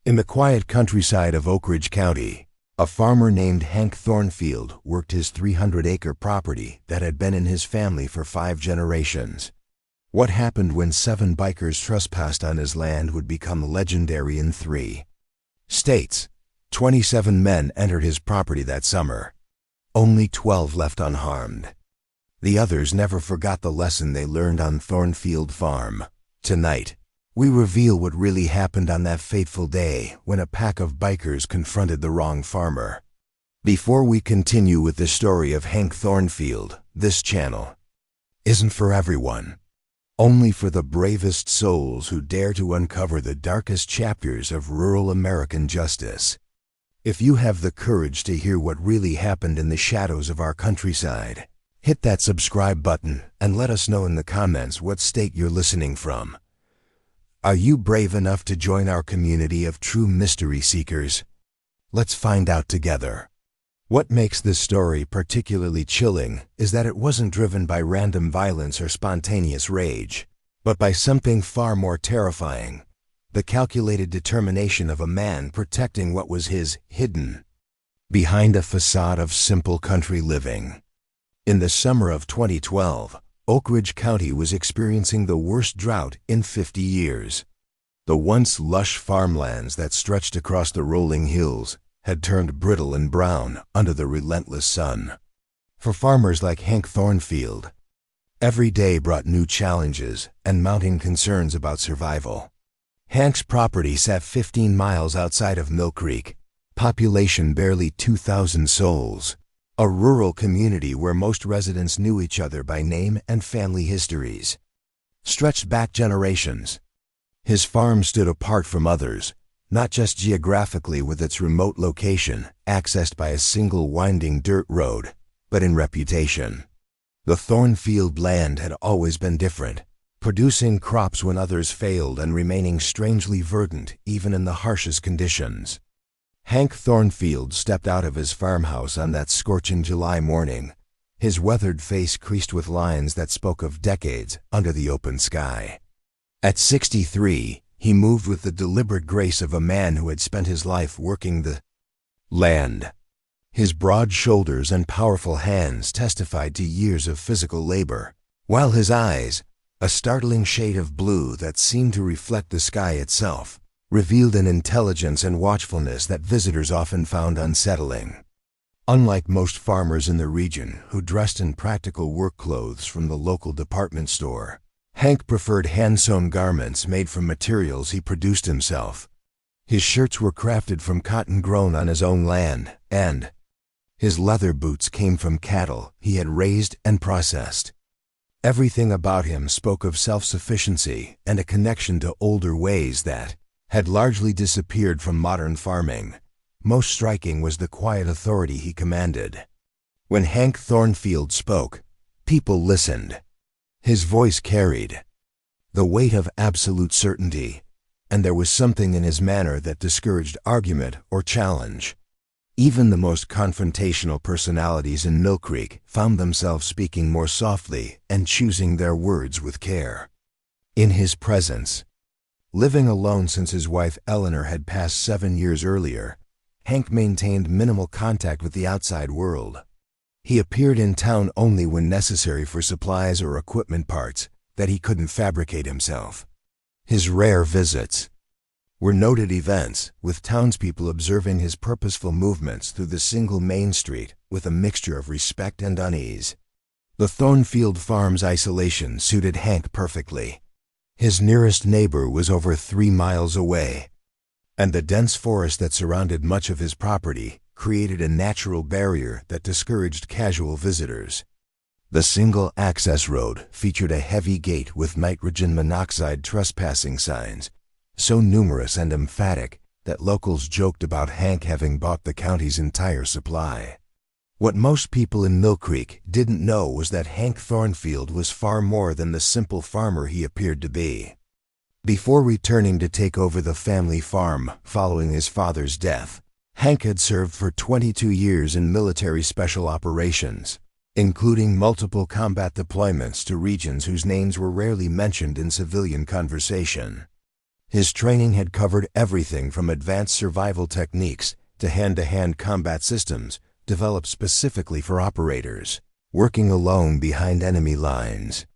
In the quiet countryside of Oakridge County, a farmer named Hank Thornfield worked his 300-acre property that had been in his family for 5 generations. What happened when 7 bikers trespassed on his land would become legendary in 3 states. 27 men entered his property that summer. Only 12 left unharmed. The others never forgot the lesson they learned on Thornfield Farm. Tonight, we reveal what really happened on that fateful day when a pack of bikers confronted the wrong farmer. Before we continue with the story of Hank Thornfield, this channel isn't for everyone. Only for the bravest souls who dare to uncover the darkest chapters of rural American justice. If you have the courage to hear what really happened in the shadows of our countryside, hit that subscribe button and let us know in the comments what state you're listening from. Are you brave enough to join our community of true mystery seekers? Let's find out together. What makes this story particularly chilling is that it wasn't driven by random violence or spontaneous rage, but by something far more terrifying: the calculated determination of a man protecting what was his, hidden behind a facade of simple country living. In the summer of 2012, Oakridge County was experiencing the worst drought in 50 years. The once lush farmlands that stretched across the rolling hills had turned brittle and brown under the relentless sun. For farmers like Hank Thornfield, every day brought new challenges and mounting concerns about survival. Hank's property sat 15 miles outside of Mill Creek, population barely 2,000 souls. A rural community where most residents knew each other by name and family histories stretched back generations. His farm stood apart from others, not just geographically with its remote location, accessed by a single winding dirt road, but in reputation. The Thornfield land had always been different, producing crops when others failed and remaining strangely verdant even in the harshest conditions. Hank Thornfield stepped out of his farmhouse on that scorching July morning, his weathered face creased with lines that spoke of decades under the open sky. At 63, he moved with the deliberate grace of a man who had spent his life working the land. His broad shoulders and powerful hands testified to years of physical labor, while his eyes, a startling shade of blue that seemed to reflect the sky itself, revealed an intelligence and watchfulness that visitors often found unsettling. Unlike most farmers in the region who dressed in practical work clothes from the local department store, Hank preferred hand-sewn garments made from materials he produced himself. His shirts were crafted from cotton grown on his own land, and his leather boots came from cattle he had raised and processed. Everything about him spoke of self-sufficiency and a connection to older ways that had largely disappeared from modern farming. Most striking was the quiet authority he commanded. When Hank Thornfield spoke, people listened. His voice carried the weight of absolute certainty, and there was something in his manner that discouraged argument or challenge. Even the most confrontational personalities in Mill Creek found themselves speaking more softly and choosing their words with care. In his presence, living alone since his wife Eleanor had passed 7 years earlier, Hank maintained minimal contact with the outside world. He appeared in town only when necessary for supplies or equipment parts that he couldn't fabricate himself. His rare visits were noted events, with townspeople observing his purposeful movements through the single main street with a mixture of respect and unease. The Thornfield Farm's isolation suited Hank perfectly. His nearest neighbor was over 3 miles away, and the dense forest that surrounded much of his property created a natural barrier that discouraged casual visitors. The single access road featured a heavy gate with nitrogen monoxide trespassing signs, so numerous and emphatic that locals joked about Hank having bought the county's entire supply. What most people in Mill Creek didn't know was that Hank Thornfield was far more than the simple farmer he appeared to be. Before returning to take over the family farm following his father's death, Hank had served for 22 years in military special operations, including multiple combat deployments to regions whose names were rarely mentioned in civilian conversation. His training had covered everything from advanced survival techniques to hand-to-hand combat systems developed specifically for operators, working alone behind enemy lines.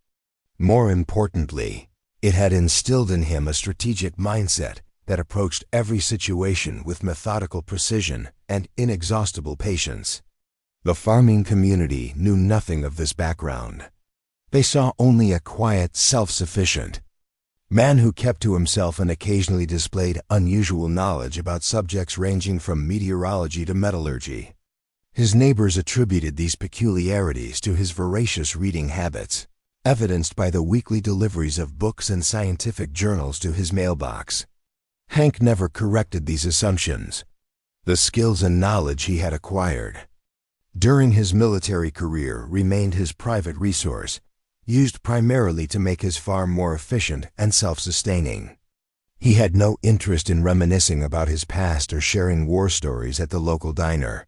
More importantly, it had instilled in him a strategic mindset that approached every situation with methodical precision and inexhaustible patience. The farming community knew nothing of this background. They saw only a quiet, self-sufficient man who kept to himself and occasionally displayed unusual knowledge about subjects ranging from meteorology to metallurgy. His neighbors attributed these peculiarities to his voracious reading habits, evidenced by the weekly deliveries of books and scientific journals to his mailbox. Hank never corrected these assumptions, the skills and knowledge he had acquired during his military career remained his private resource, used primarily to make his farm more efficient and self-sustaining. He had no interest in reminiscing about his past or sharing war stories at the local diner.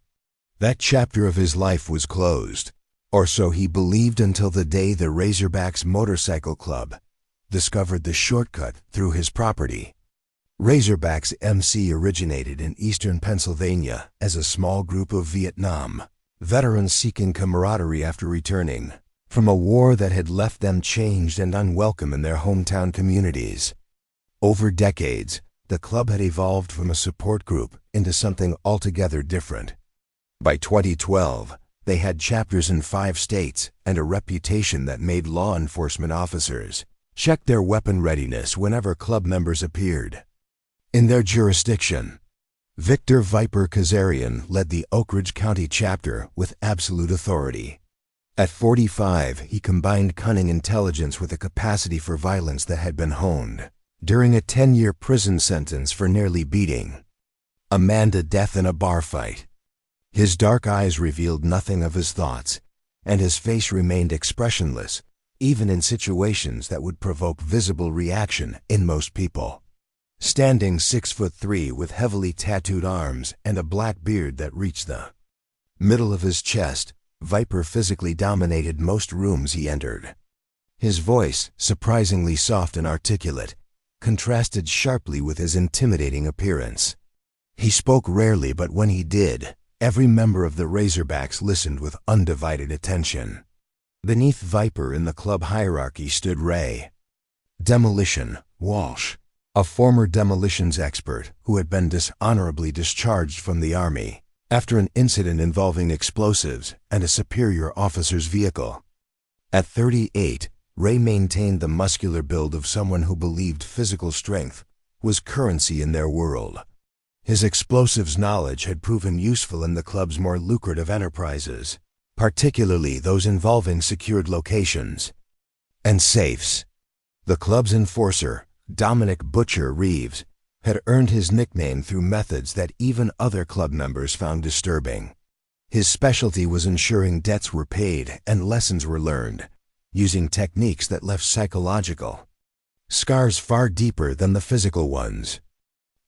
That chapter of his life was closed, or so he believed, until the day the Razorbacks Motorcycle Club discovered the shortcut through his property. Razorbacks MC originated in eastern Pennsylvania as a small group of Vietnam veterans seeking camaraderie after returning from a war that had left them changed and unwelcome in their hometown communities. Over decades, the club had evolved from a support group into something altogether different. By 2012, they had chapters in 5 states and a reputation that made law enforcement officers check their weapon readiness whenever club members appeared in their jurisdiction. Victor Viper Kazarian led the Oakridge County chapter with absolute authority. At 45, he combined cunning intelligence with a capacity for violence that had been honed during a 10-year prison sentence for nearly beating a man to death in a bar fight. His dark eyes revealed nothing of his thoughts, and his face remained expressionless, even in situations that would provoke visible reaction in most people. Standing 6'3" with heavily tattooed arms and a black beard that reached the middle of his chest, Viper physically dominated most rooms he entered. His voice, surprisingly soft and articulate, contrasted sharply with his intimidating appearance. He spoke rarely, but when he did, every member of the Razorbacks listened with undivided attention. Beneath Viper in the club hierarchy stood Ray Demolition Walsh, a former demolitions expert who had been dishonorably discharged from the Army after an incident involving explosives and a superior officer's vehicle. At 38, Ray maintained the muscular build of someone who believed physical strength was currency in their world. His explosives knowledge had proven useful in the club's more lucrative enterprises, particularly those involving secured locations and safes. The club's enforcer, Dominic Butcher Reeves, had earned his nickname through methods that even other club members found disturbing. His specialty was ensuring debts were paid and lessons were learned, using techniques that left psychological scars far deeper than the physical ones.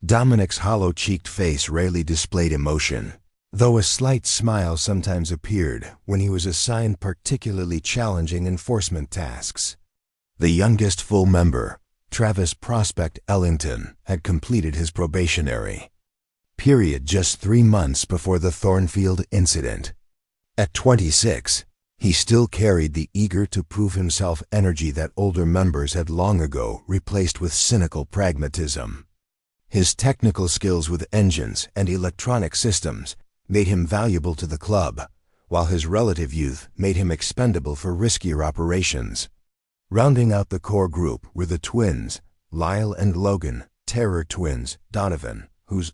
Dominic's hollow-cheeked face rarely displayed emotion, though a slight smile sometimes appeared when he was assigned particularly challenging enforcement tasks. The youngest full member, Travis Prospect Ellington, had completed his probationary period just 3 months before the Thornfield incident. At 26, he still carried the eager-to-prove-himself energy that older members had long ago replaced with cynical pragmatism. His technical skills with engines and electronic systems made him valuable to the club, while his relative youth made him expendable for riskier operations. Rounding out the core group were the twins, Lyle and Logan, terror twins, Donovan, whose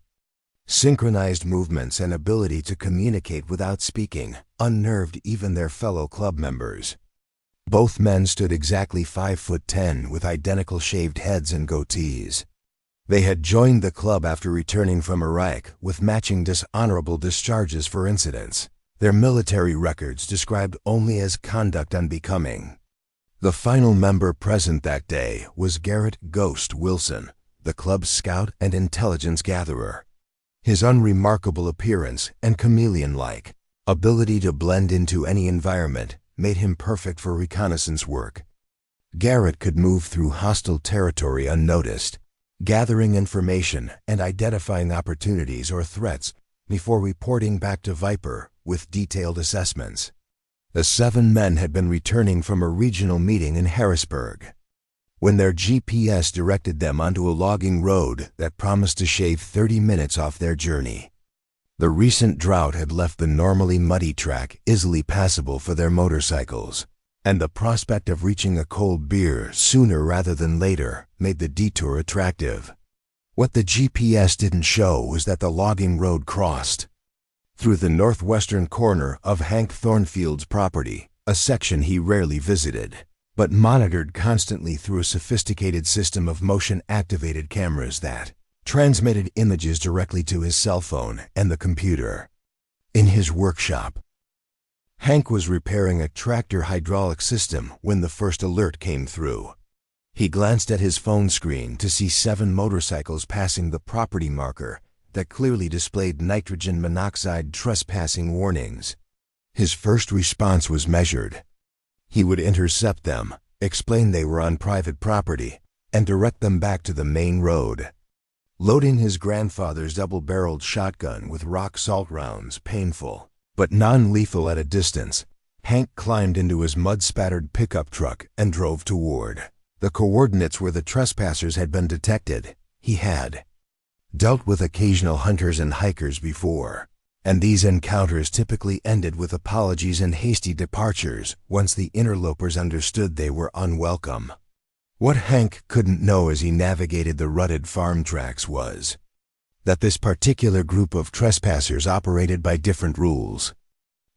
synchronized movements and ability to communicate without speaking unnerved even their fellow club members. Both men stood exactly 5'10" with identical shaved heads and goatees. They had joined the club after returning from Iraq with matching dishonorable discharges for incidents their military records described only as conduct unbecoming. The final member present that day was Garrett "Ghost" Wilson, the club's scout and intelligence gatherer. His unremarkable appearance and chameleon-like ability to blend into any environment made him perfect for reconnaissance work. Garrett could move through hostile territory unnoticed, gathering information and identifying opportunities or threats before reporting back to Viper with detailed assessments. The 7 men had been returning from a regional meeting in Harrisburg when their GPS directed them onto a logging road that promised to shave 30 minutes off their journey. The recent drought had left the normally muddy track easily passable for their motorcycles, and the prospect of reaching a cold beer sooner rather than later made the detour attractive. What the GPS didn't show was that the logging road crossed through the northwestern corner of Hank Thornfield's property, a section he rarely visited, but monitored constantly through a sophisticated system of motion-activated cameras that transmitted images directly to his cell phone and the computer. In his workshop, Hank was repairing a tractor hydraulic system when the first alert came through. He glanced at his phone screen to see 7 motorcycles passing the property marker that clearly displayed nitrogen monoxide trespassing warnings. His first response was measured. He would intercept them, explain they were on private property, and direct them back to the main road. Loading his grandfather's double-barreled shotgun with rock salt rounds, painful but non-lethal at a distance, Hank climbed into his mud-spattered pickup truck and drove toward the coordinates where the trespassers had been detected. He had dealt with occasional hunters and hikers before, and these encounters typically ended with apologies and hasty departures once the interlopers understood they were unwelcome. What Hank couldn't know as he navigated the rutted farm tracks was that this particular group of trespassers operated by different rules.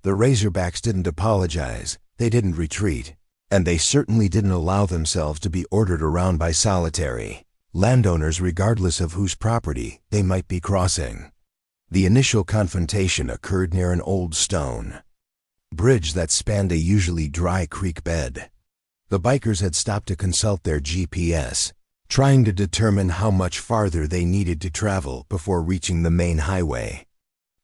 The Razorbacks didn't apologize, they didn't retreat, and they certainly didn't allow themselves to be ordered around by solitary landowners regardless of whose property they might be crossing. The initial confrontation occurred near an old stone bridge that spanned a usually dry creek bed. The bikers had stopped to consult their GPS, trying to determine how much farther they needed to travel before reaching the main highway.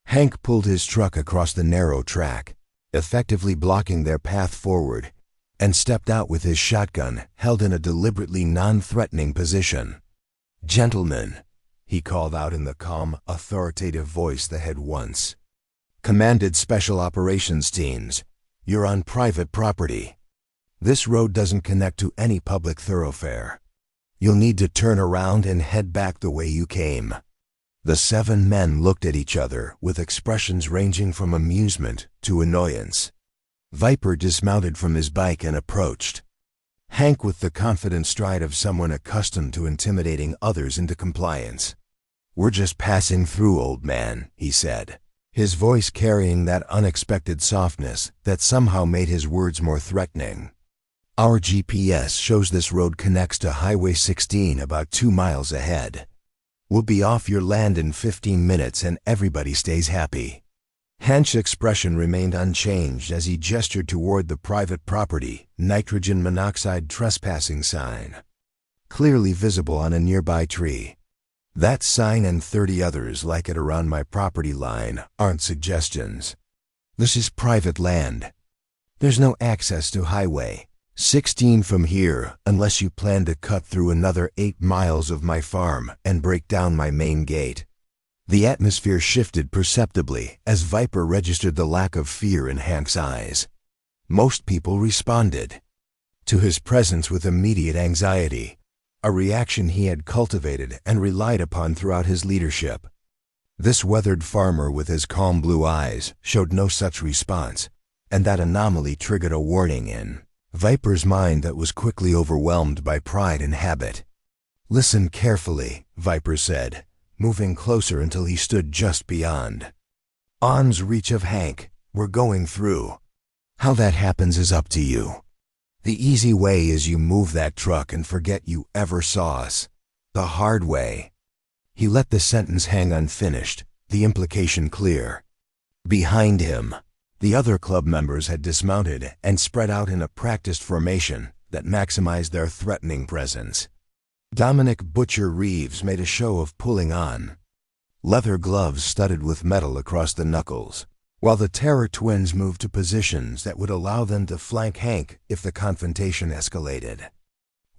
Hank pulled his truck across the narrow track, effectively blocking their path forward, and stepped out with his shotgun held in a deliberately non-threatening position. "Gentlemen," he called out in the calm, authoritative voice that had once commanded special operations teams, "you're on private property. This road doesn't connect to any public thoroughfare. You'll need to turn around and head back the way you came." The 7 men looked at each other with expressions ranging from amusement to annoyance. Viper dismounted from his bike and approached Hank with the confident stride of someone accustomed to intimidating others into compliance. "We're just passing through, old man," he said, his voice carrying that unexpected softness that somehow made his words more threatening. "Our GPS shows this road connects to Highway 16 about 2 miles ahead. We'll be off your land in 15 minutes and everybody stays happy." Hank's expression remained unchanged as he gestured toward the private property nitrogen monoxide trespassing sign, clearly visible on a nearby tree. "That sign and 30 others like it around my property line aren't suggestions. This is private land. There's no access to Highway 16 from here unless you plan to cut through another 8 miles of my farm and break down my main gate." The atmosphere shifted perceptibly as Viper registered the lack of fear in Hank's eyes. Most people responded to his presence with immediate anxiety, a reaction he had cultivated and relied upon throughout his leadership. This weathered farmer with his calm blue eyes showed no such response, and that anomaly triggered a warning in Viper's mind that was quickly overwhelmed by pride and habit. "Listen carefully," Viper said, moving closer until he stood just beyond arm's reach of Hank. "We're going through. How that happens is up to you. The easy way is you move that truck and forget you ever saw us. The hard way." He let the sentence hang unfinished, the implication clear. Behind him, the other club members had dismounted and spread out in a practiced formation that maximized their threatening presence. Dominic Butcher Reeves made a show of pulling on leather gloves studded with metal across the knuckles, while the Terror twins moved to positions that would allow them to flank Hank if the confrontation escalated.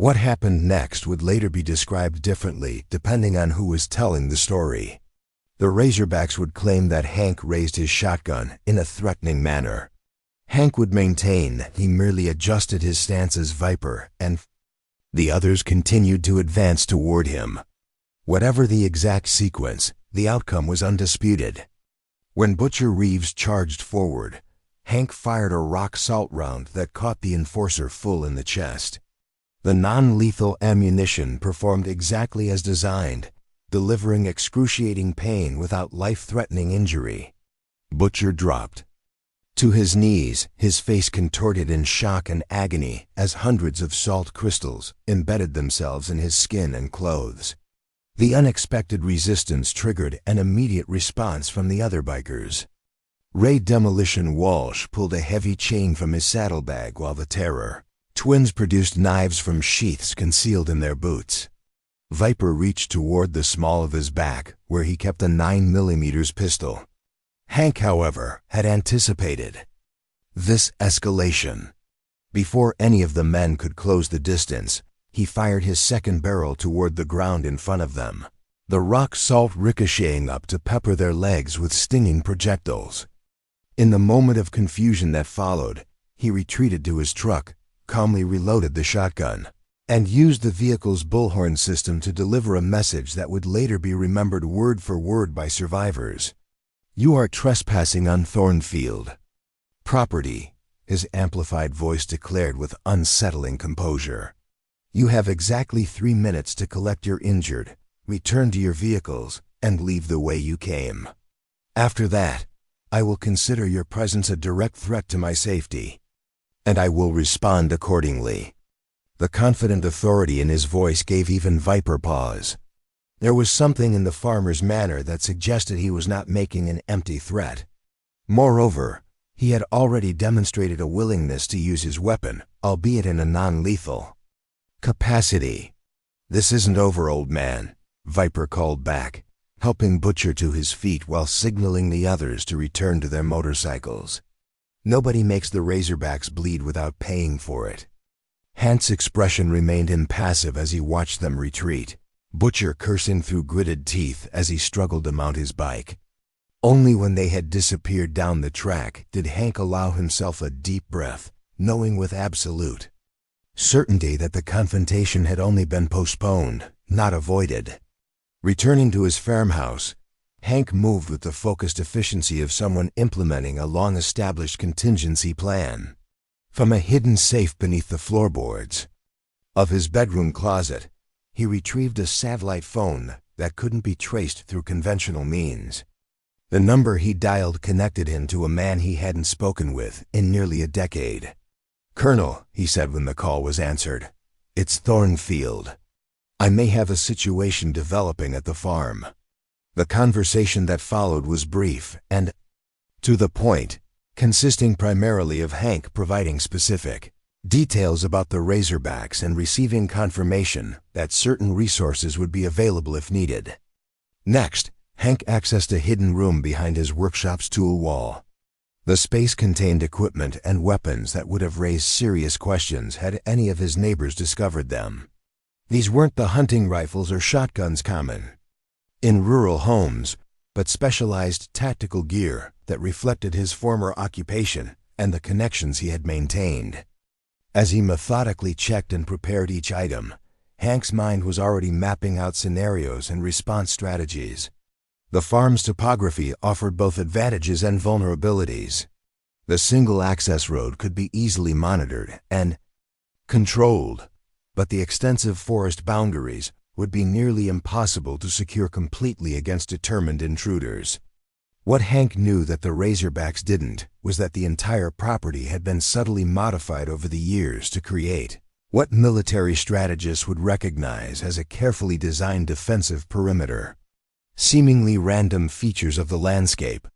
What happened next would later be described differently depending on who was telling the story. The Razorbacks would claim that Hank raised his shotgun in a threatening manner. Hank would maintain he merely adjusted his stance as Viper, and the others continued to advance toward him. Whatever the exact sequence, the outcome was undisputed. When Butcher Reeves charged forward, Hank fired a rock salt round that caught the enforcer full in the chest. The non-lethal ammunition performed exactly as designed, delivering excruciating pain without life-threatening injury. Butcher dropped to his knees, his face contorted in shock and agony as hundreds of salt crystals embedded themselves in his skin and clothes. The unexpected resistance triggered an immediate response from the other bikers. Ray Demolition Walsh pulled a heavy chain from his saddlebag while the Terror twins produced knives from sheaths concealed in their boots. Viper reached toward the small of his back, where he kept a 9mm pistol. Hank, however, had anticipated this escalation. Before any of the men could close the distance, he fired his second barrel toward the ground in front of them, the rock salt ricocheting up to pepper their legs with stinging projectiles. In the moment of confusion that followed, he retreated to his truck, calmly reloaded the shotgun, and used the vehicle's bullhorn system to deliver a message that would later be remembered word for word by survivors. "You are trespassing on Thornfield property," his amplified voice declared with unsettling composure. "You have exactly 3 minutes to collect your injured, return to your vehicles, and leave the way you came. After that, I will consider your presence a direct threat to my safety, and I will respond accordingly." The confident authority in his voice gave even Viper pause. There was something in the farmer's manner that suggested he was not making an empty threat. Moreover, he had already demonstrated a willingness to use his weapon, albeit in a non-lethal capacity. "This isn't over, old man," Viper called back, helping Butcher to his feet while signaling the others to return to their motorcycles. "Nobody makes the Razorbacks bleed without paying for it." Hank's expression remained impassive as he watched them retreat, Butcher cursing through gritted teeth as he struggled to mount his bike. Only when they had disappeared down the track did Hank allow himself a deep breath, knowing with absolute certainty that the confrontation had only been postponed, not avoided. Returning to his farmhouse, Hank moved with the focused efficiency of someone implementing a long-established contingency plan. From a hidden safe beneath the floorboards of his bedroom closet, he retrieved a satellite phone that couldn't be traced through conventional means. The number he dialed connected him to a man he hadn't spoken with in nearly a decade. "Colonel," he said when the call was answered, "it's Thornfield. I may have a situation developing at the farm." The conversation that followed was brief and to the point, consisting primarily of Hank providing specific details about the Razorbacks and receiving confirmation that certain resources would be available if needed. Next, Hank accessed a hidden room behind his workshop's tool wall. The space contained equipment and weapons that would have raised serious questions had any of his neighbors discovered them. These weren't the hunting rifles or shotguns common in rural homes, but specialized tactical gear that reflected his former occupation and the connections he had maintained. As he methodically checked and prepared each item, Hank's mind was already mapping out scenarios and response strategies. The farm's topography offered both advantages and vulnerabilities. The single access road could be easily monitored and controlled, but the extensive forest boundaries would be nearly impossible to secure completely against determined intruders. What Hank knew that the Razorbacks didn't was that the entire property had been subtly modified over the years to create what military strategists would recognize as a carefully designed defensive perimeter. Seemingly random features of the landscape,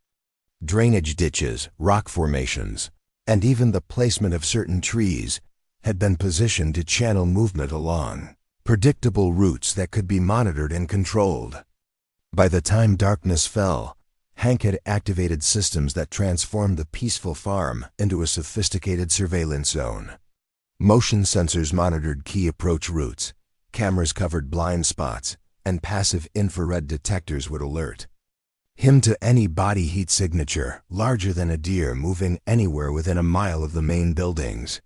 drainage ditches, rock formations, and even the placement of certain trees had been positioned to channel movement along predictable routes that could be monitored and controlled. By the time darkness fell, Hank had activated systems that transformed the peaceful farm into a sophisticated surveillance zone. Motion sensors monitored key approach routes, cameras covered blind spots, and passive infrared detectors would alert him to any body heat signature larger than a deer moving anywhere within a mile of the main buildings.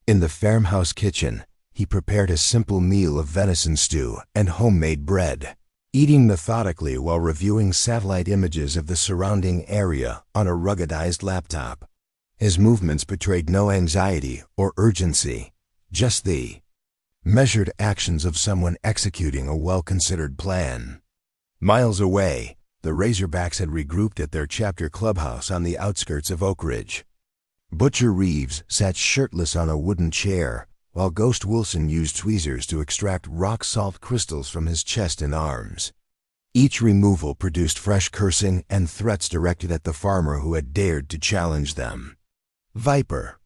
In the farmhouse kitchen, he prepared a simple meal of venison stew and homemade bread, eating methodically while reviewing satellite images of the surrounding area on a ruggedized laptop. His movements betrayed no anxiety or urgency, just the measured actions of someone executing a well-considered plan. Miles away, the Razorbacks had regrouped at their chapter clubhouse on the outskirts of Oakridge. Butcher Reeves sat shirtless on a wooden chair, while Ghost Wilson used tweezers to extract rock-salt crystals from his chest and arms. Each removal produced fresh cursing and threats directed at the farmer who had dared to challenge them. Viper.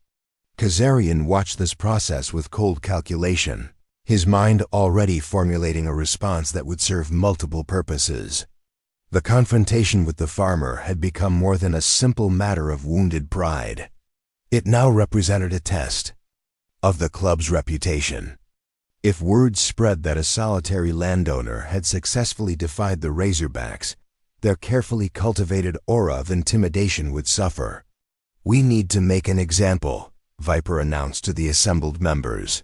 Kazarian watched this process with cold calculation, his mind already formulating a response that would serve multiple purposes. The confrontation with the farmer had become more than a simple matter of wounded pride. It now represented a test of the club's reputation. If word spread that a solitary landowner had successfully defied the Razorbacks, their carefully cultivated aura of intimidation would suffer. "We need to make an example," Viper announced to the assembled members.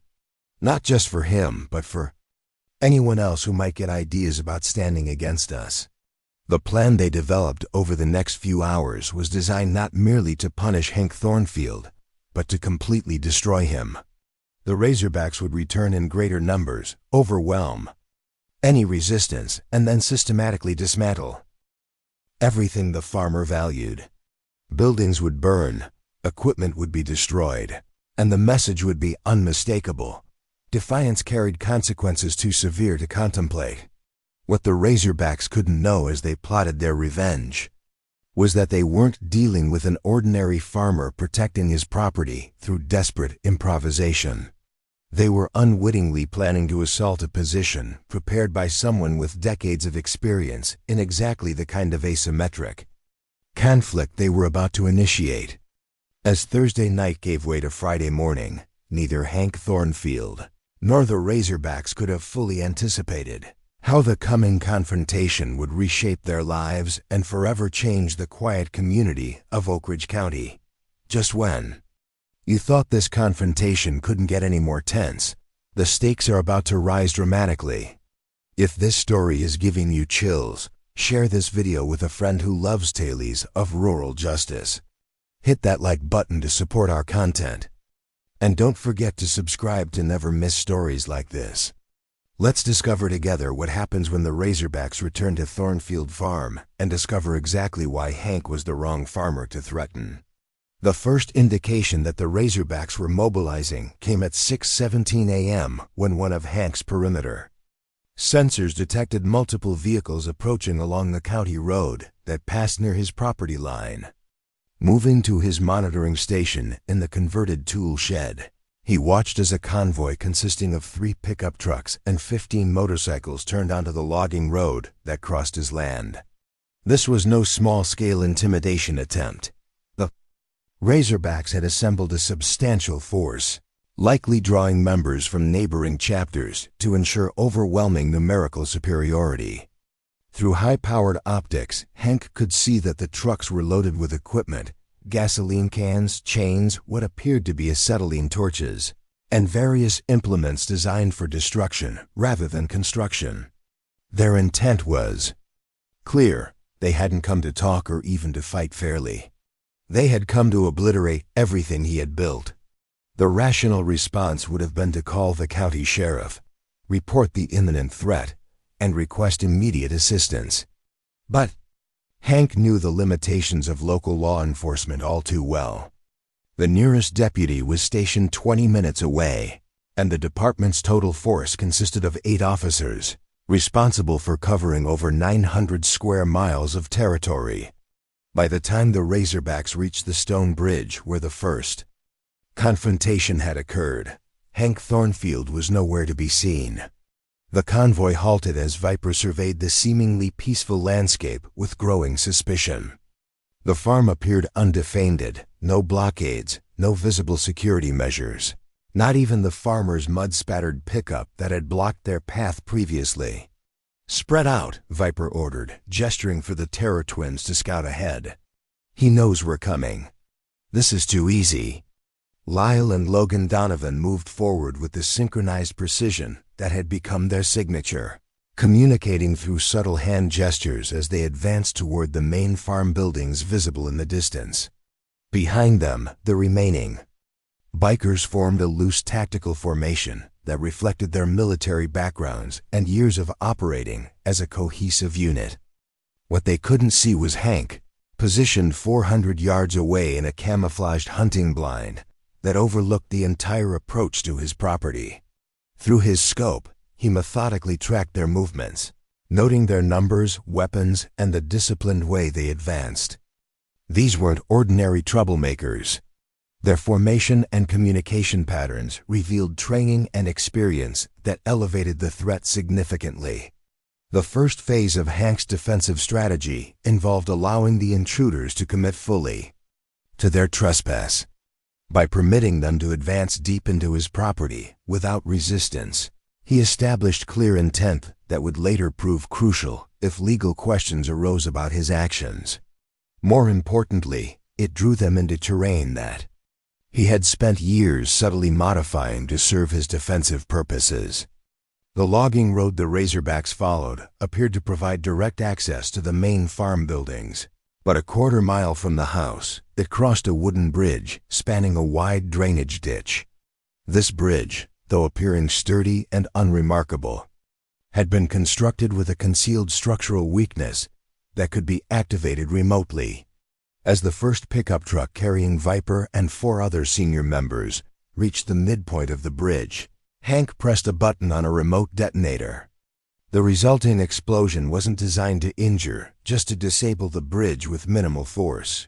"Not just for him, but for anyone else who might get ideas about standing against us." The plan they developed over the next few hours was designed not merely to punish Hank Thornfield, but to completely destroy him. The Razorbacks would return in greater numbers, overwhelm any resistance, and then systematically dismantle everything the farmer valued. Buildings would burn, equipment would be destroyed, and the message would be unmistakable. Defiance carried consequences too severe to contemplate. What the Razorbacks couldn't know as they plotted their revenge was that they weren't dealing with an ordinary farmer protecting his property through desperate improvisation. They were unwittingly planning to assault a position prepared by someone with decades of experience in exactly the kind of asymmetric conflict they were about to initiate. As Thursday night gave way to Friday morning, neither Hank Thornfield nor the Razorbacks could have fully anticipated how the coming confrontation would reshape their lives and forever change the quiet community of Oakridge County. Just when you thought this confrontation couldn't get any more tense, the stakes are about to rise dramatically. If this story is giving you chills, share this video with a friend who loves tales of rural justice. Hit that like button to support our content. And don't forget to subscribe to never miss stories like this. Let's discover together what happens when the Razorbacks return to Thornfield Farm and discover exactly why Hank was the wrong farmer to threaten. The first indication that the Razorbacks were mobilizing came at 6:17 a.m. when one of Hank's perimeter sensors detected multiple vehicles approaching along the county road that passed near his property line. Moving to his monitoring station in the converted tool shed, he watched as a convoy consisting of 3 pickup trucks and 15 motorcycles turned onto the logging road that crossed his land. This was no small-scale intimidation attempt. The Razorbacks had assembled a substantial force, likely drawing members from neighboring chapters to ensure overwhelming numerical superiority. Through high-powered optics, Hank could see that the trucks were loaded with equipment, gasoline cans, chains, what appeared to be acetylene torches, and various implements designed for destruction rather than construction. Their intent was clear. They hadn't come to talk or even to fight fairly. They had come to obliterate everything he had built. The rational response would have been to call the county sheriff, report the imminent threat, and request immediate assistance. But Hank knew the limitations of local law enforcement all too well. The nearest deputy was stationed 20 minutes away, and the department's total force consisted of 8 officers, responsible for covering over 900 square miles of territory. By the time the Razorbacks reached the stone bridge where the first confrontation had occurred, Hank Thornfield was nowhere to be seen. The convoy halted as Viper surveyed the seemingly peaceful landscape with growing suspicion. The farm appeared undefended, no blockades, no visible security measures. Not even the farmer's mud-spattered pickup that had blocked their path previously. "Spread out," Viper ordered, gesturing for the Terror Twins to scout ahead. "He knows we're coming. This is too easy." Lyle and Logan Donovan moved forward with the synchronized precision that had become their signature, communicating through subtle hand gestures as they advanced toward the main farm buildings visible in the distance. Behind them, the remaining bikers formed a loose tactical formation that reflected their military backgrounds and years of operating as a cohesive unit. What they couldn't see was Hank, positioned 400 yards away in a camouflaged hunting blind that overlooked the entire approach to his property. Through his scope, he methodically tracked their movements, noting their numbers, weapons, and the disciplined way they advanced. These weren't ordinary troublemakers. Their formation and communication patterns revealed training and experience that elevated the threat significantly. The first phase of Hank's defensive strategy involved allowing the intruders to commit fully to their trespass. By permitting them to advance deep into his property without resistance, he established clear intent that would later prove crucial if legal questions arose about his actions. More importantly, it drew them into terrain that he had spent years subtly modifying to serve his defensive purposes. The logging road the Razorbacks followed appeared to provide direct access to the main farm buildings, but a quarter-mile from the house, it crossed a wooden bridge spanning a wide drainage ditch. This bridge, though appearing sturdy and unremarkable, had been constructed with a concealed structural weakness that could be activated remotely. As the first pickup truck carrying Viper and 4 other senior members reached the midpoint of the bridge, Hank pressed a button on a remote detonator. The resulting explosion wasn't designed to injure, just to disable the bridge with minimal force.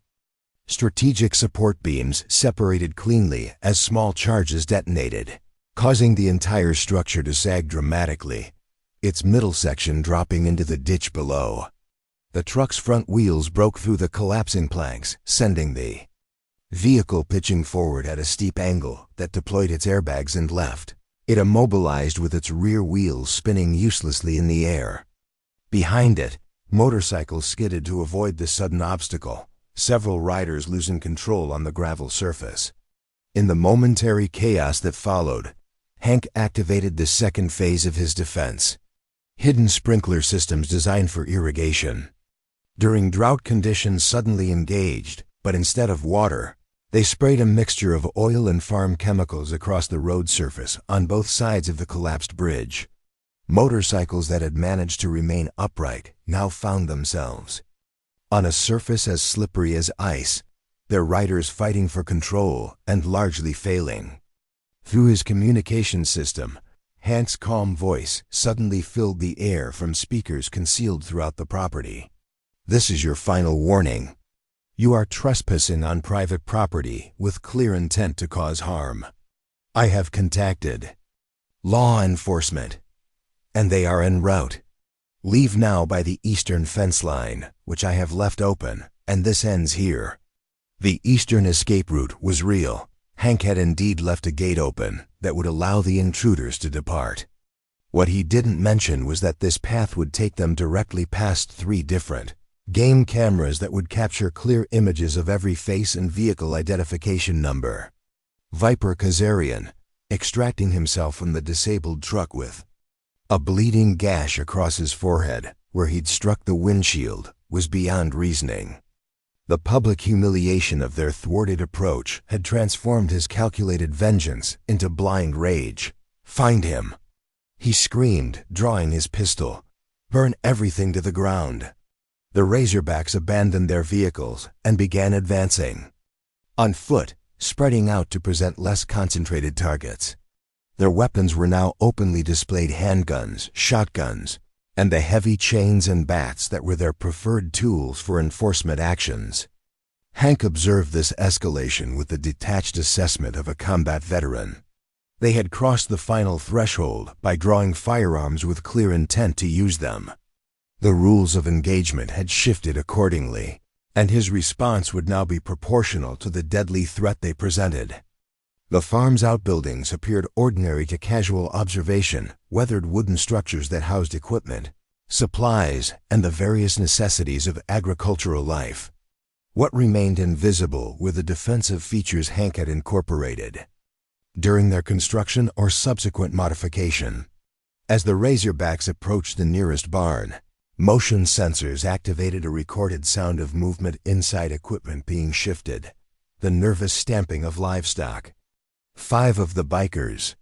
Strategic support beams separated cleanly as small charges detonated, causing the entire structure to sag dramatically, its middle section dropping into the ditch below. The truck's front wheels broke through the collapsing planks, sending the vehicle pitching forward at a steep angle that deployed its airbags and left. It immobilized with its rear wheels spinning uselessly in the air. Behind it, motorcycles skidded to avoid the sudden obstacle, several riders losing control on the gravel surface. In the momentary chaos that followed, Hank activated the second phase of his defense: hidden sprinkler systems designed for irrigation. During drought conditions suddenly engaged, but instead of water, they sprayed a mixture of oil and farm chemicals across the road surface on both sides of the collapsed bridge. Motorcycles that had managed to remain upright now found themselves on a surface as slippery as ice, their riders fighting for control and largely failing. Through his communication system, Hank's calm voice suddenly filled the air from speakers concealed throughout the property. "This is your final warning. You are trespassing on private property with clear intent to cause harm. I have contacted law enforcement, and they are en route. Leave now by the eastern fence line, which I have left open, and this ends here." The eastern escape route was real. Hank had indeed left a gate open that would allow the intruders to depart. What he didn't mention was that this path would take them directly past 3 different game cameras that would capture clear images of every face and vehicle identification number. Viper Kazarian, extracting himself from the disabled truck with a bleeding gash across his forehead where he'd struck the windshield, was beyond reasoning. The public humiliation of their thwarted approach had transformed his calculated vengeance into blind rage. "Find him!" he screamed, drawing his pistol. "Burn everything to the ground." The Razorbacks abandoned their vehicles and began advancing on foot, spreading out to present less concentrated targets. Their weapons were now openly displayed: handguns, shotguns, and the heavy chains and bats that were their preferred tools for enforcement actions. Hank observed this escalation with the detached assessment of a combat veteran. They had crossed the final threshold by drawing firearms with clear intent to use them. The rules of engagement had shifted accordingly, and his response would now be proportional to the deadly threat they presented. The farm's outbuildings appeared ordinary to casual observation, weathered wooden structures that housed equipment, supplies, and the various necessities of agricultural life. What remained invisible were the defensive features Hank had incorporated during their construction or subsequent modification. As the Razorbacks approached the nearest barn, motion sensors activated a recorded sound of movement inside equipment being shifted, the nervous stamping of livestock. 5 of the bikers,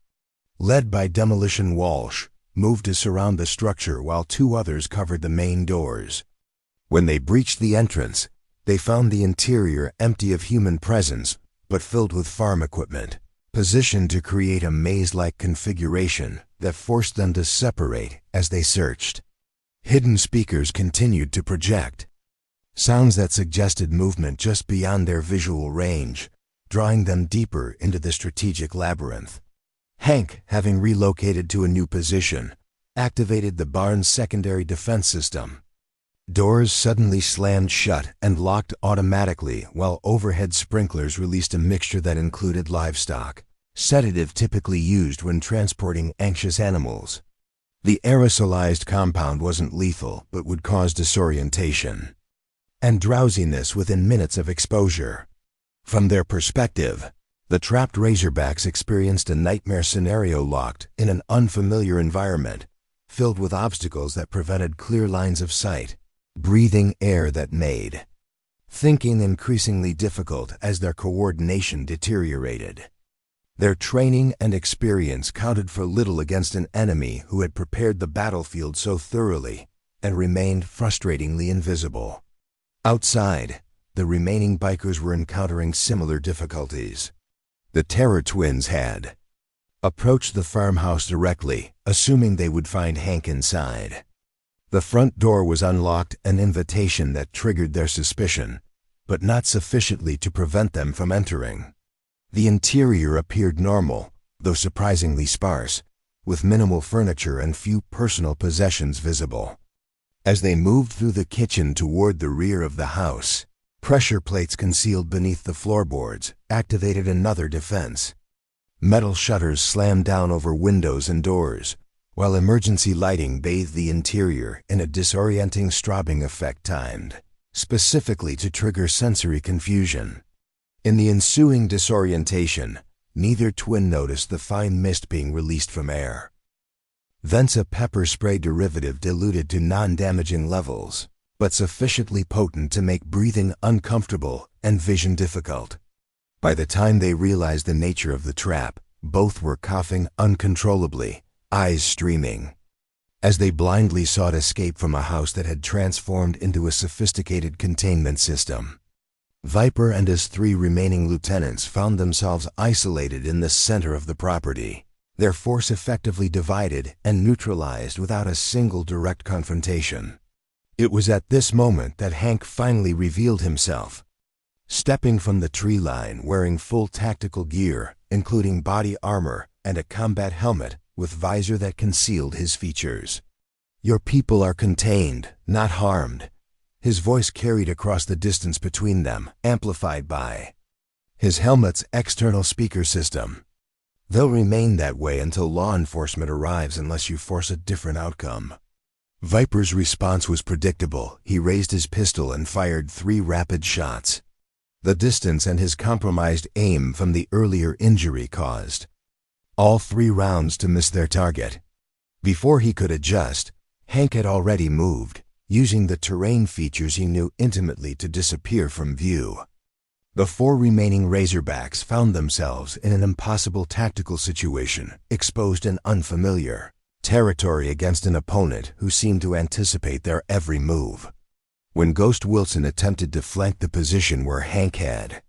led by Demolition Walsh, moved to surround the structure while 2 others covered the main doors. When they breached the entrance, they found the interior empty of human presence, but filled with farm equipment, positioned to create a maze-like configuration that forced them to separate as they searched. Hidden speakers continued to project sounds that suggested movement just beyond their visual range, drawing them deeper into the strategic labyrinth. Hank, having relocated to a new position, activated the barn's secondary defense system. Doors suddenly slammed shut and locked automatically while overhead sprinklers released a mixture that included livestock, sedative typically used when transporting anxious animals. The aerosolized compound wasn't lethal but would cause disorientation and drowsiness within minutes of exposure. From their perspective, the trapped Razorbacks experienced a nightmare scenario locked in an unfamiliar environment, filled with obstacles that prevented clear lines of sight, breathing air that made thinking increasingly difficult as their coordination deteriorated. Their training and experience counted for little against an enemy who had prepared the battlefield so thoroughly and remained frustratingly invisible. Outside, the remaining bikers were encountering similar difficulties. The Terror Twins had approached the farmhouse directly, assuming they would find Hank inside. The front door was unlocked, an invitation that triggered their suspicion, but not sufficiently to prevent them from entering. The interior appeared normal, though surprisingly sparse, with minimal furniture and few personal possessions visible. As they moved through the kitchen toward the rear of the house, pressure plates concealed beneath the floorboards activated another defense. Metal shutters slammed down over windows and doors, while emergency lighting bathed the interior in a disorienting strobing effect timed specifically to trigger sensory confusion. In the ensuing disorientation, neither twin noticed the fine mist being released from air. Thence a pepper spray derivative diluted to non-damaging levels, but sufficiently potent to make breathing uncomfortable and vision difficult. By the time they realized the nature of the trap, both were coughing uncontrollably, eyes streaming, as they blindly sought escape from a house that had transformed into a sophisticated containment system. Viper and his 3 remaining lieutenants found themselves isolated in the center of the property, their force effectively divided and neutralized without a single direct confrontation. It was at this moment that Hank finally revealed himself, stepping from the tree line wearing full tactical gear, including body armor and a combat helmet with visor that concealed his features. "Your people are contained, not harmed." His voice carried across the distance between them, amplified by his helmet's external speaker system. "They'll remain that way until law enforcement arrives unless you force a different outcome." Viper's response was predictable. He raised his pistol and fired 3 rapid shots. The distance and his compromised aim from the earlier injury caused all 3 rounds to miss their target. Before he could adjust, Hank had already moved, using the terrain features he knew intimately to disappear from view. The 4 remaining Razorbacks found themselves in an impossible tactical situation, exposed in unfamiliar territory against an opponent who seemed to anticipate their every move. When Ghost Wilson attempted to flank the position where Hank had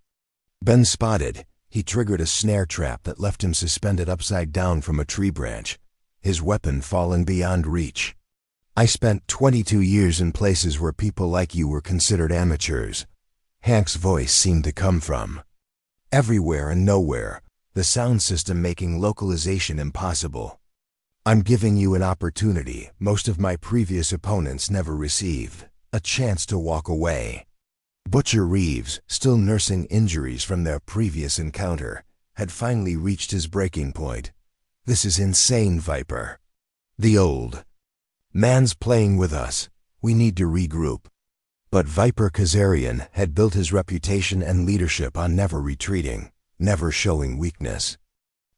been spotted, he triggered a snare trap that left him suspended upside down from a tree branch, his weapon fallen beyond reach. "I spent 22 years in places where people like you were considered amateurs." Hank's voice seemed to come from everywhere and nowhere, the sound system making localization impossible. "I'm giving you an opportunity most of my previous opponents never received, a chance to walk away." Butcher Reeves, still nursing injuries from their previous encounter, had finally reached his breaking point. "This is insane, Viper. The old man's playing with us. We need to regroup." But Viper Kazarian had built his reputation and leadership on never retreating, never showing weakness.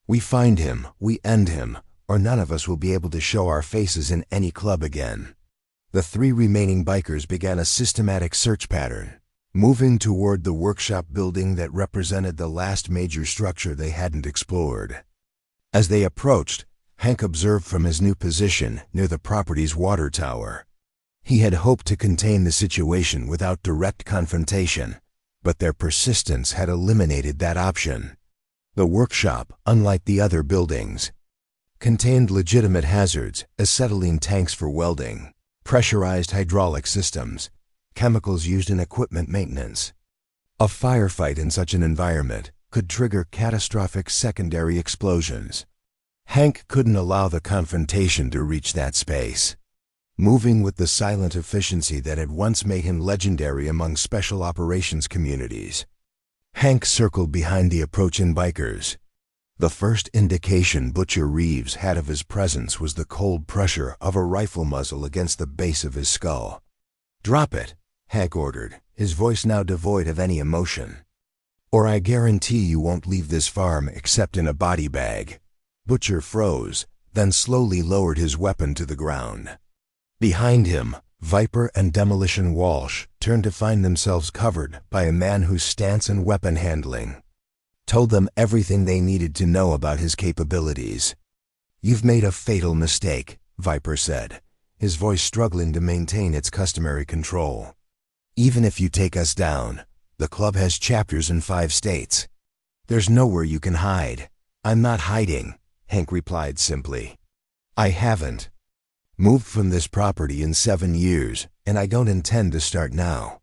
"We find him, we end him, or none of us will be able to show our faces in any club again." The 3 remaining bikers began a systematic search pattern, moving toward the workshop building that represented the last major structure they hadn't explored. As they approached, Hank observed from his new position near the property's water tower. He had hoped to contain the situation without direct confrontation, but their persistence had eliminated that option. The workshop, unlike the other buildings, contained legitimate hazards: acetylene tanks for welding, pressurized hydraulic systems, chemicals used in equipment maintenance. A firefight in such an environment could trigger catastrophic secondary explosions. Hank couldn't allow the confrontation to reach that space. Moving with the silent efficiency that had once made him legendary among special operations communities, Hank circled behind the approaching bikers. The first indication Butcher Reeves had of his presence was the cold pressure of a rifle muzzle against the base of his skull. "Drop it," Hank ordered, his voice now devoid of any emotion. "Or I guarantee you won't leave this farm except in a body bag." Butcher froze, then slowly lowered his weapon to the ground. Behind him, Viper and Demolition Walsh turned to find themselves covered by a man whose stance and weapon handling told them everything they needed to know about his capabilities. "You've made a fatal mistake," Viper said, his voice struggling to maintain its customary control. "Even if you take us down, the club has chapters in 5 states. There's nowhere you can hide." "I'm not hiding," Hank replied simply. "I haven't moved from this property in 7 years, and I don't intend to start now.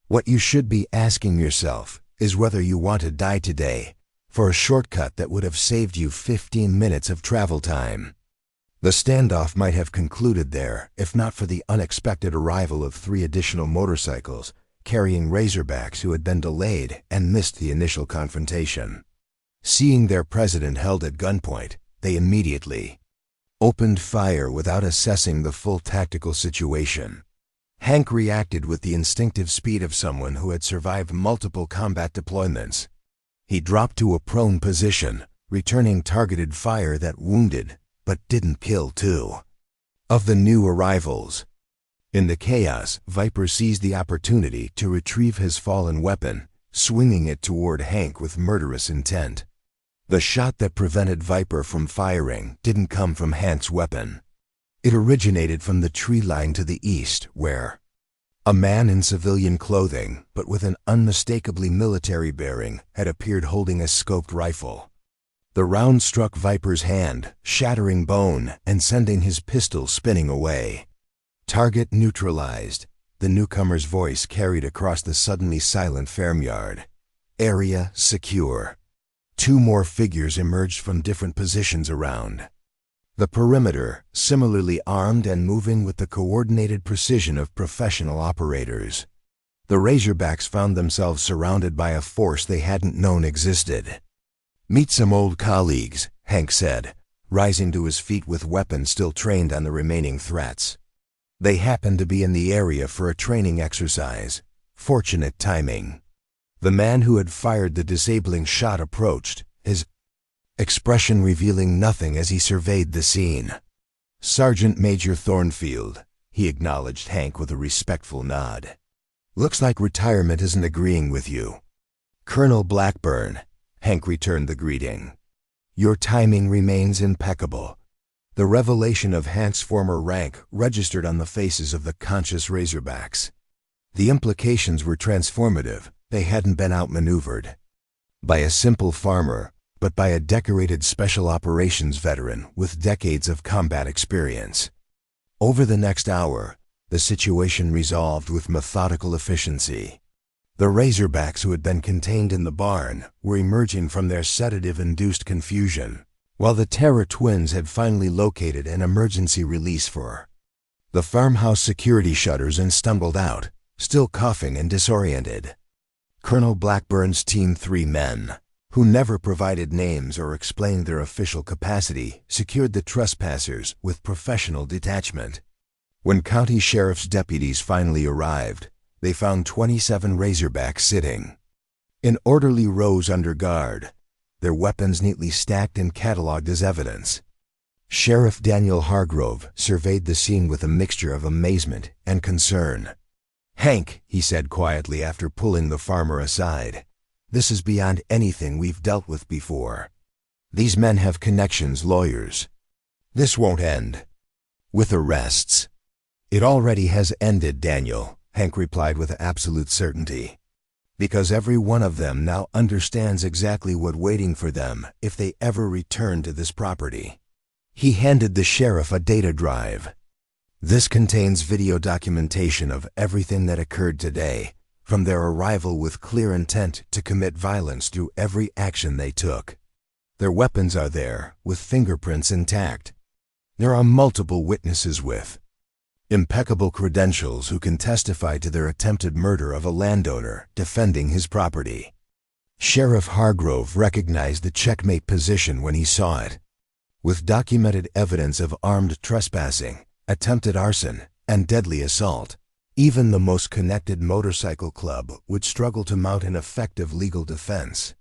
What you should be asking yourself is whether you want to die today for a shortcut that would have saved you 15 minutes of travel time." The standoff might have concluded there if not for the unexpected arrival of 3 additional motorcycles carrying Razorbacks who had been delayed and missed the initial confrontation. Seeing their president held at gunpoint, they immediately opened fire without assessing the full tactical situation. Hank reacted with the instinctive speed of someone who had survived multiple combat deployments. He dropped to a prone position, returning targeted fire that wounded but didn't kill 2 of the new arrivals. In the chaos, Viper seized the opportunity to retrieve his fallen weapon, swinging it toward Hank with murderous intent. The shot that prevented Viper from firing didn't come from Hank's weapon. It originated from the tree line to the east, where a man in civilian clothing, but with an unmistakably military bearing, had appeared holding a scoped rifle. The round struck Viper's hand, shattering bone and sending his pistol spinning away. "Target neutralized," the newcomer's voice carried across the suddenly silent farmyard. "Area secure." 2 more figures emerged from different positions around the perimeter, similarly armed and moving with the coordinated precision of professional operators. The Razorbacks found themselves surrounded by a force they hadn't known existed. "Meet some old colleagues," Hank said, rising to his feet with weapons still trained on the remaining threats. They happened to be in the area for a training exercise. Fortunate timing. The man who had fired the disabling shot approached, his expression revealing nothing as he surveyed the scene. "Sergeant Major Thornfield," he acknowledged Hank with a respectful nod. "Looks like retirement isn't agreeing with you." "Colonel Blackburn," Hank returned the greeting. "Your timing remains impeccable." The revelation of Hank's former rank registered on the faces of the conscious Razorbacks. The implications were transformative. They hadn't been outmaneuvered by a simple farmer, but by a decorated special operations veteran with decades of combat experience. Over the next hour, the situation resolved with methodical efficiency. The Razorbacks who had been contained in the barn were emerging from their sedative-induced confusion, while the Terror Twins had finally located an emergency release for the farmhouse security shutters and stumbled out, still coughing and disoriented. Colonel Blackburn's team 3 men, who never provided names or explained their official capacity, secured the trespassers with professional detachment. When county sheriff's deputies finally arrived, they found 27 razorbacks sitting in orderly rows under guard, their weapons neatly stacked and catalogued as evidence. Sheriff Daniel Hargrove surveyed the scene with a mixture of amazement and concern. "Hank," he said quietly after pulling the farmer aside, "this is beyond anything we've dealt with before. These men have connections, lawyers. This won't end with arrests." "It already has ended, Daniel," Hank replied with absolute certainty, "because every one of them now understands exactly what's waiting for them if they ever return to this property." He handed the sheriff a data drive. "This contains video documentation of everything that occurred today, from their arrival with clear intent to commit violence through every action they took. Their weapons are there, with fingerprints intact. There are multiple witnesses with impeccable credentials who can testify to their attempted murder of a landowner defending his property." Sheriff Hargrove recognized the checkmate position when he saw it. With documented evidence of armed trespassing, attempted arson, and deadly assault, even the most connected motorcycle club would struggle to mount an effective legal defense.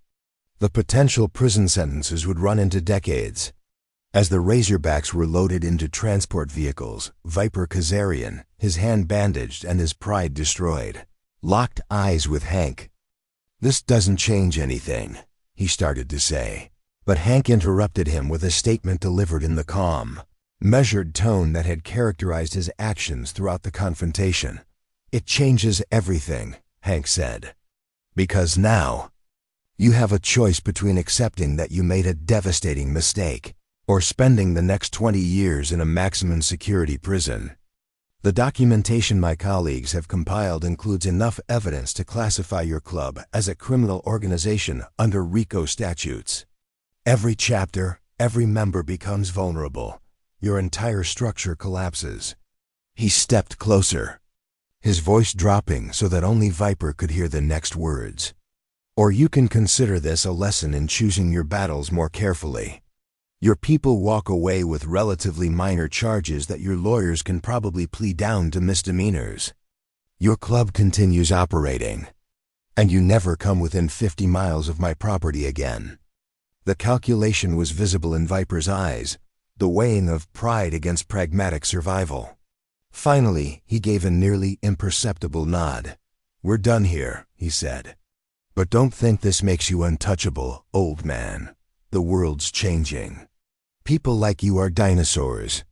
The potential prison sentences would run into decades. As the razorbacks were loaded into transport vehicles, Viper Kazarian, his hand bandaged and his pride destroyed, locked eyes with Hank. "This doesn't change anything," he started to say. But Hank interrupted him with a statement delivered in the calm, measured tone that had characterized his actions throughout the confrontation. "It changes everything," Hank said. "Because now, you have a choice between accepting that you made a devastating mistake or spending the next 20 years in a maximum security prison. The documentation my colleagues have compiled includes enough evidence to classify your club as a criminal organization under RICO statutes. Every chapter, every member becomes vulnerable. Your entire structure collapses." He stepped closer, his voice dropping so that only Viper could hear the next words. "Or you can consider this a lesson in choosing your battles more carefully. Your people walk away with relatively minor charges that your lawyers can probably plead down to misdemeanors. Your club continues operating, and you never come within 50 miles of my property again." The calculation was visible in Viper's eyes, the weighing of pride against pragmatic survival. Finally, he gave a nearly imperceptible nod. "We're done here," he said. "But don't think this makes you untouchable, old man. The world's changing. People like you are dinosaurs.